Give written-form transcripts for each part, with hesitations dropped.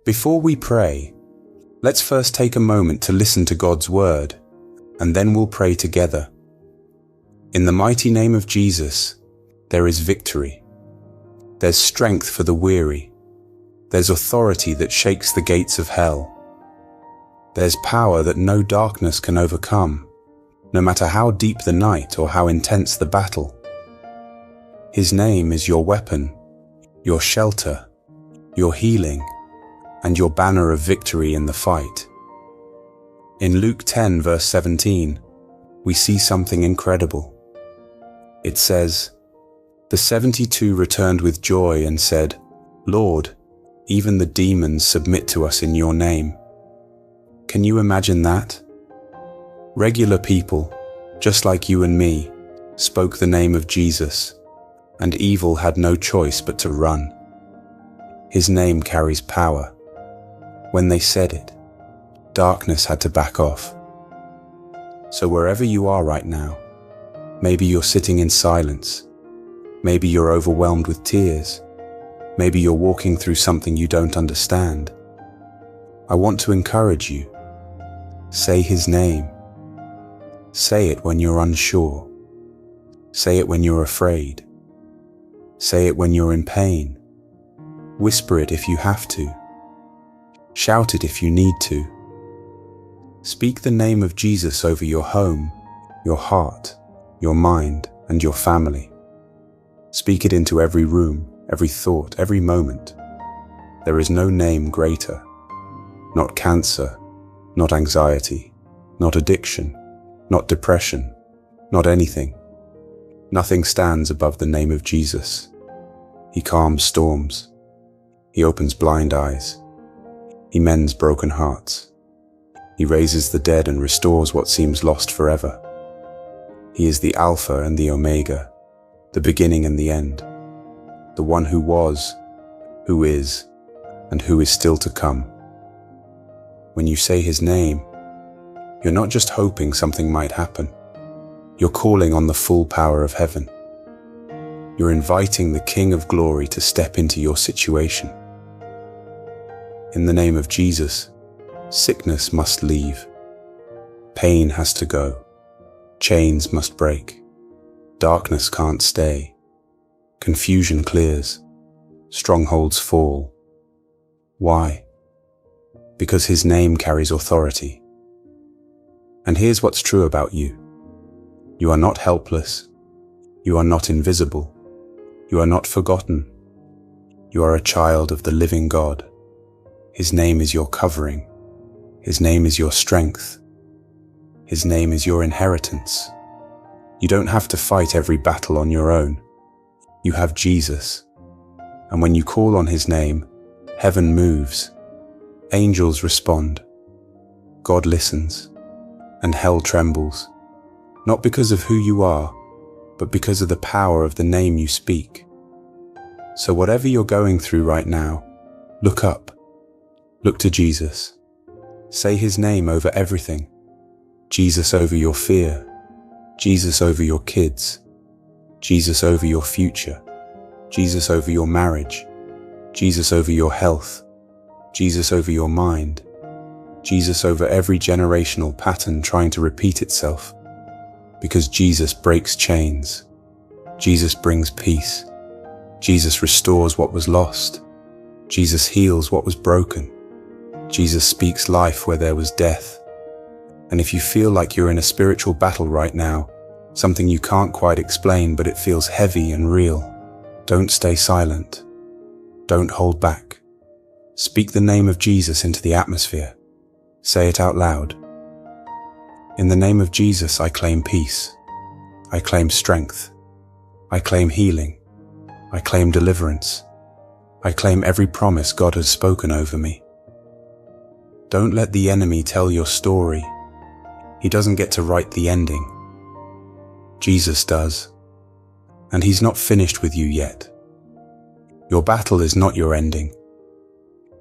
Before we pray, let's first take a moment to listen to God's word, and then we'll pray together. In the mighty name of Jesus, there is victory. There's strength for the weary. There's authority that shakes the gates of hell. There's power that no darkness can overcome, no matter how deep the night or how intense the battle. His name is your weapon, your shelter, your healing, and your banner of victory in the fight. In Luke 10 verse 17, we see something incredible. It says, "The 72 returned with joy and said, 'Lord, even the demons submit to us in your name.'" Can you imagine that? Regular people, just like you and me, spoke the name of Jesus, and evil had no choice but to run. His name carries power. When they said it, darkness had to back off. So wherever you are right now, maybe you're sitting in silence, maybe you're overwhelmed with tears, maybe you're walking through something you don't understand. I want to encourage you. Say his name. Say it when you're unsure. Say it when you're afraid. Say it when you're in pain. Whisper it if you have to. Shout it if you need to. Speak the name of Jesus over your home, your heart, your mind, and your family. Speak it into every room, every thought, every moment. There is no name greater. Not cancer, not anxiety, not addiction, not depression, not anything. Nothing stands above the name of Jesus. He calms storms. He opens blind eyes. He mends broken hearts. He raises the dead and restores what seems lost forever. He is the Alpha and the Omega, the beginning and the end, the one who was, who is, and who is still to come. When you say his name, you're not just hoping something might happen. You're calling on the full power of heaven. You're inviting the King of Glory to step into your situation. In the name of Jesus, sickness must leave. Pain has to go. Chains must break. Darkness can't stay. Confusion clears. Strongholds fall. Why? Because his name carries authority. And here's what's true about you. You are not helpless. You are not invisible. You are not forgotten. You are a child of the living God. His name is your covering. His name is your strength. His name is your inheritance. You don't have to fight every battle on your own. You have Jesus. And when you call on his name, heaven moves. Angels respond. God listens. And hell trembles. Not because of who you are, but because of the power of the name you speak. So whatever you're going through right now, look up. Look to Jesus. Say his name over everything. Jesus over your fear. Jesus over your kids. Jesus over your future. Jesus over your marriage. Jesus over your health. Jesus over your mind. Jesus over every generational pattern trying to repeat itself. Because Jesus breaks chains. Jesus brings peace. Jesus restores what was lost. Jesus heals what was broken. Jesus speaks life where there was death. And if you feel like you're in a spiritual battle right now, something you can't quite explain but it feels heavy and real, don't stay silent. Don't hold back. Speak the name of Jesus into the atmosphere. Say it out loud. In the name of Jesus, I claim peace. I claim strength. I claim healing. I claim deliverance. I claim every promise God has spoken over me. Don't let the enemy tell your story. He doesn't get to write the ending. Jesus does. And he's not finished with you yet. Your battle is not your ending.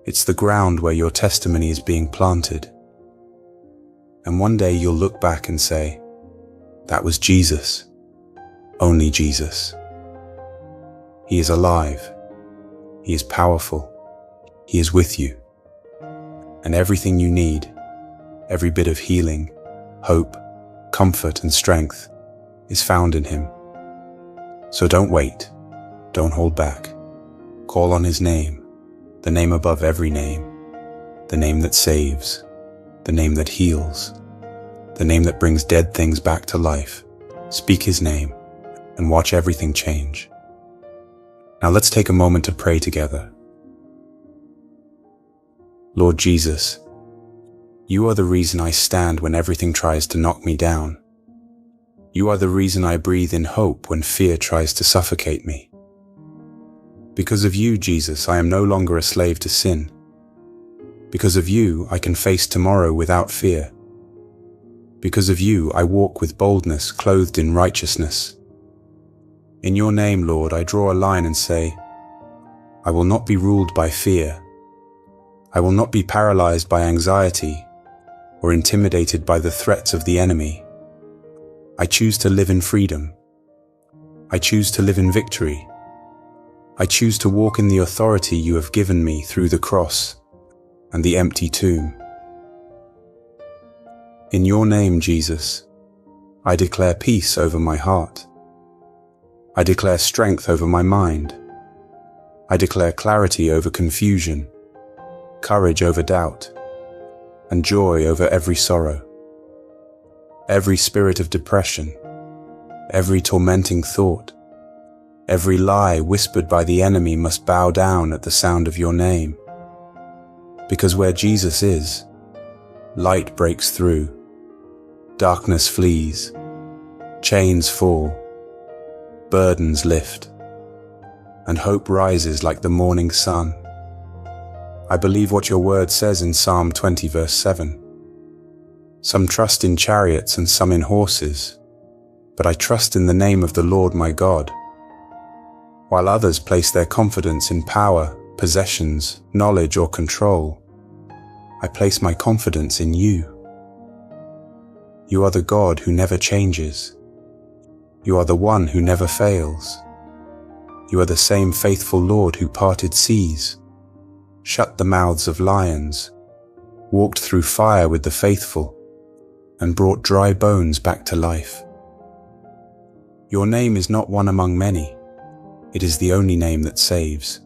It's the ground where your testimony is being planted. And one day you'll look back and say, that was Jesus. Only Jesus. He is alive. He is powerful. He is with you. And everything you need, every bit of healing, hope, comfort, and strength is found in him. So don't wait. Don't hold back. Call on his name, the name above every name, the name that saves, the name that heals, the name that brings dead things back to life. Speak his name and watch everything change. Now let's take a moment to pray together. Lord Jesus, you are the reason I stand when everything tries to knock me down. You are the reason I breathe in hope when fear tries to suffocate me. Because of you, Jesus, I am no longer a slave to sin. Because of you, I can face tomorrow without fear. Because of you, I walk with boldness, clothed in righteousness. In your name, Lord, I draw a line and say, I will not be ruled by fear. I will not be paralyzed by anxiety or intimidated by the threats of the enemy. I choose to live in freedom. I choose to live in victory. I choose to walk in the authority you have given me through the cross and the empty tomb. In your name, Jesus, I declare peace over my heart. I declare strength over my mind. I declare clarity over confusion, courage over doubt, and joy over every sorrow. Every spirit of depression, every tormenting thought, every lie whispered by the enemy must bow down at the sound of your name. Because where Jesus is, light breaks through, darkness flees, chains fall, burdens lift, and hope rises like the morning sun. I believe what your word says in Psalm 20 verse 7. Some trust in chariots and some in horses, but I trust in the name of the Lord my God. While others place their confidence in power, possessions, knowledge, or control, I place my confidence in you. You are the God who never changes. You are the one who never fails. You are the same faithful Lord who parted seas, shut the mouths of lions, walked through fire with the faithful, and brought dry bones back to life. Your name is not one among many. It is the only name that saves,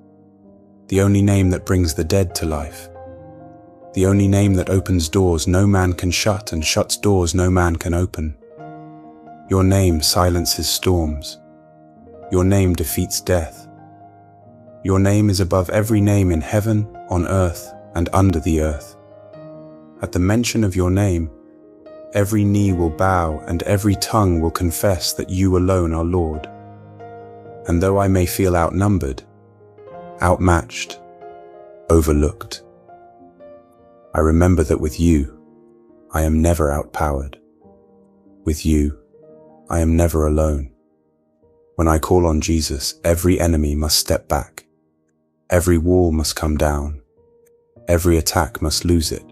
the only name that brings the dead to life, the only name that opens doors no man can shut and shuts doors no man can open. Your name silences storms. Your name defeats death. Your name is above every name in heaven, on earth, and under the earth. At the mention of your name, every knee will bow and every tongue will confess that you alone are Lord. And though I may feel outnumbered, outmatched, overlooked, I remember that with you, I am never outpowered. With you, I am never alone. When I call on Jesus, every enemy must step back. Every wall must come down. Every attack must lose it.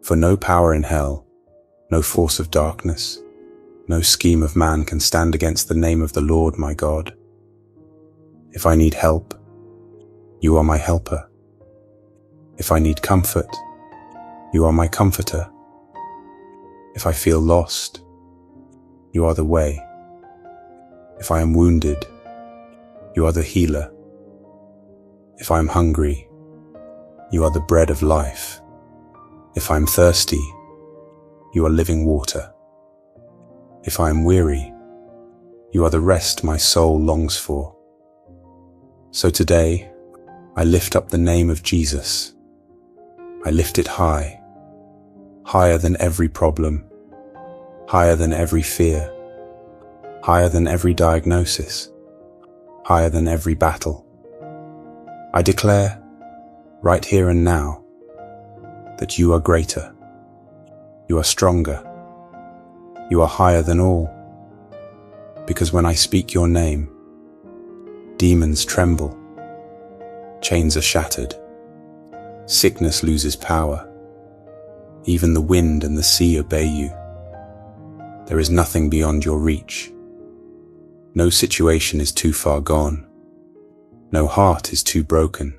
For no power in hell, no force of darkness, no scheme of man can stand against the name of the Lord my God. If I need help, you are my helper. If I need comfort, you are my comforter. If I feel lost, you are the way. If I am wounded, you are the healer. If I am hungry, you are the bread of life. If I am thirsty, you are living water. If I am weary, you are the rest my soul longs for. So today, I lift up the name of Jesus. I lift it high, higher than every problem, higher than every fear, higher than every diagnosis, higher than every battle. I declare, right here and now, that you are greater, you are stronger, you are higher than all, because when I speak your name, demons tremble, chains are shattered, sickness loses power, even the wind and the sea obey you. There is nothing beyond your reach. No situation is too far gone. No heart is too broken.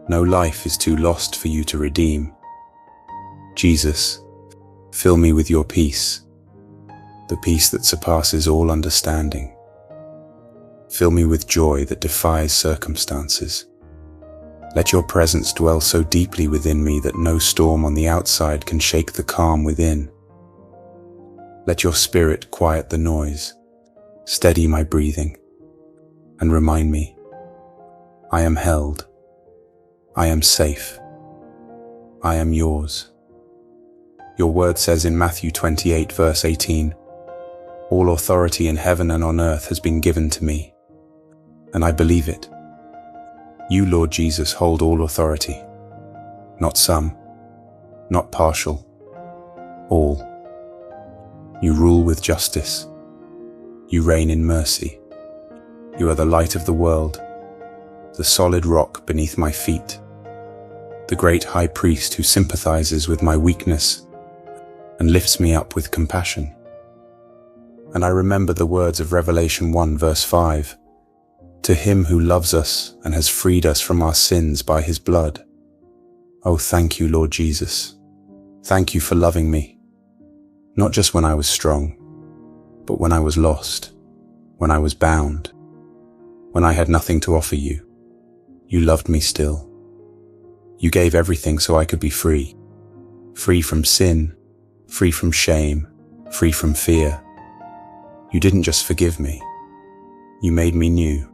No life is too lost for you to redeem. Jesus, fill me with your peace, the peace that surpasses all understanding. Fill me with joy that defies circumstances. Let your presence dwell so deeply within me that no storm on the outside can shake the calm within. Let your spirit quiet the noise, steady my breathing, and remind me, I am held, I am safe, I am yours. Your word says in Matthew 28 verse 18, all authority in heaven and on earth has been given to me, and I believe it. You, Lord Jesus, hold all authority, not some, not partial, all. You rule with justice. You reign in mercy. You are the light of the world, the solid rock beneath my feet, the great high priest who sympathizes with my weakness and lifts me up with compassion. And I remember the words of Revelation 1 verse 5, to him who loves us and has freed us from our sins by his blood. Oh, thank you, Lord Jesus. Thank you for loving me, not just when I was strong, but when I was lost, when I was bound, when I had nothing to offer you. You loved me still. You gave everything so I could be free, free from sin, free from shame, free from fear. You didn't just forgive me, you made me new.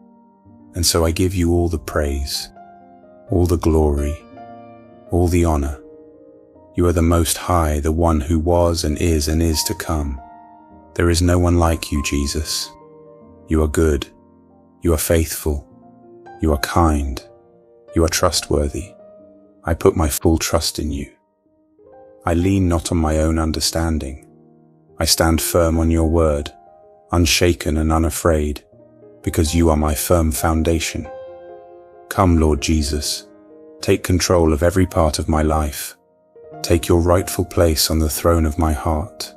And so I give you all the praise, all the glory, all the honor. You are the Most High, the one who was and is to come. There is no one like you, Jesus. You are good. You are faithful. You are kind. You are trustworthy. I put my full trust in you. I lean not on my own understanding. I stand firm on your word, unshaken and unafraid, because you are my firm foundation. Come, Lord Jesus, take control of every part of my life. Take your rightful place on the throne of my heart.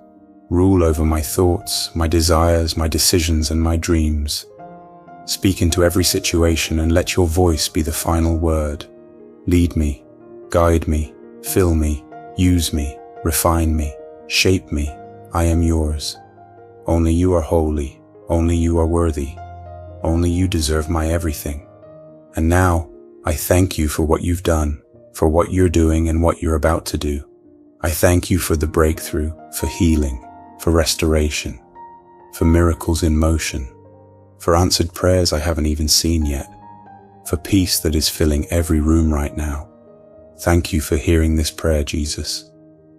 Rule over my thoughts, my desires, my decisions, and my dreams. Speak into every situation and let your voice be the final word. Lead me, guide me, fill me, use me, refine me, shape me. I am yours. Only you are holy. Only you are worthy. Only you deserve my everything. And now, I thank you for what you've done, for what you're doing and what you're about to do. I thank you for the breakthrough, for healing, for restoration, for miracles in motion, for answered prayers I haven't even seen yet, for peace that is filling every room right now. Thank you for hearing this prayer, Jesus.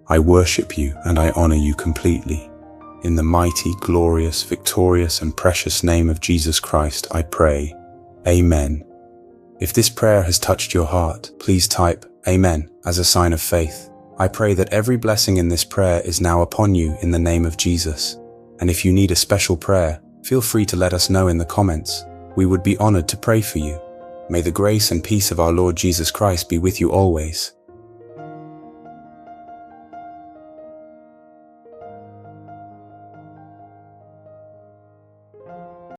I worship you and I honor you completely. In the mighty, glorious, victorious, and precious name of Jesus Christ, I pray. Amen. If this prayer has touched your heart, please type Amen as a sign of faith. I pray that every blessing in this prayer is now upon you in the name of Jesus. And if you need a special prayer, feel free to let us know in the comments. We would be honored to pray for you. May the grace and peace of our Lord Jesus Christ be with you always.